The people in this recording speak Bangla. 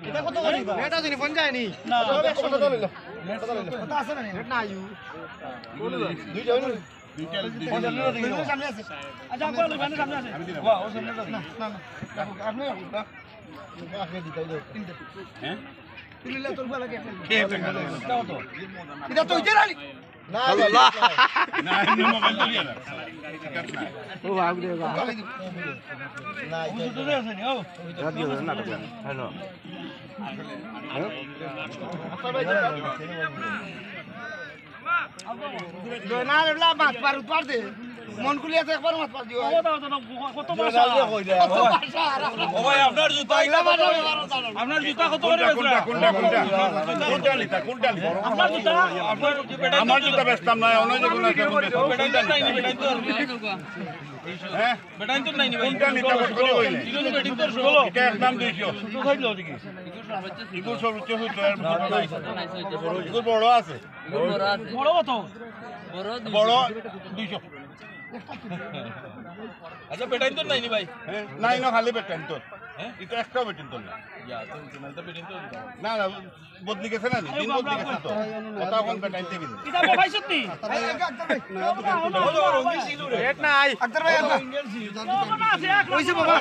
এটা কত করিবা এটা দিন ফোন যায়নি না কত লইল কত আছে না নেট না আইউ দুই যাও না সামনে আছে আচ্ছা আপনি লইবেন সামনে আছে বাহ ও সামনে না না আপনি আগে দিতে দাও তিনটে হ্যাঁ তিনলে তোর বলা কে দাও তো এটা তো ইতে রানি না আল্লাহ না মোবাইল দিও না ও ভাগ দে না এটা তো আছে নি ও রাদিও না হ্যালো না লা মাছ পার দে মন কুলিয়াতে একবার মাছ পার দিও কত ভাষা কত ভাষা ও ভাই আপনার জুতা আপনার জুতা কত করে কোনটা লিতা আপনার জুতা আমার জুতা বেচতাম না অন্য যে কোন আছে বেটাই তো হ্যাঁ বেটাই তো নাই কোনটা লিতা কত করে হইলে ইগুলো বেটিং তো 16 এটা একদম 200 শুধু খাইলো দেখি ইগুলো সব রুচি হইতো আর ইগুলো বড় আছে বড় কত বড় 200 আচ্ছা বেটাইন তো নাই নি ভাই হ্যাঁ নাই না খালি বেটাইন তো হ্যাঁ এটা একটা বেটাইন তো না ইয়া তো না বেটাইন তো না না বদলি গেছে না দিন বদলি গেছে তো কথা কোন বেটাইন তে বিন এটা ভাই সত্যি রেট নাই আক্তার ভাই আছে কইছে বাবা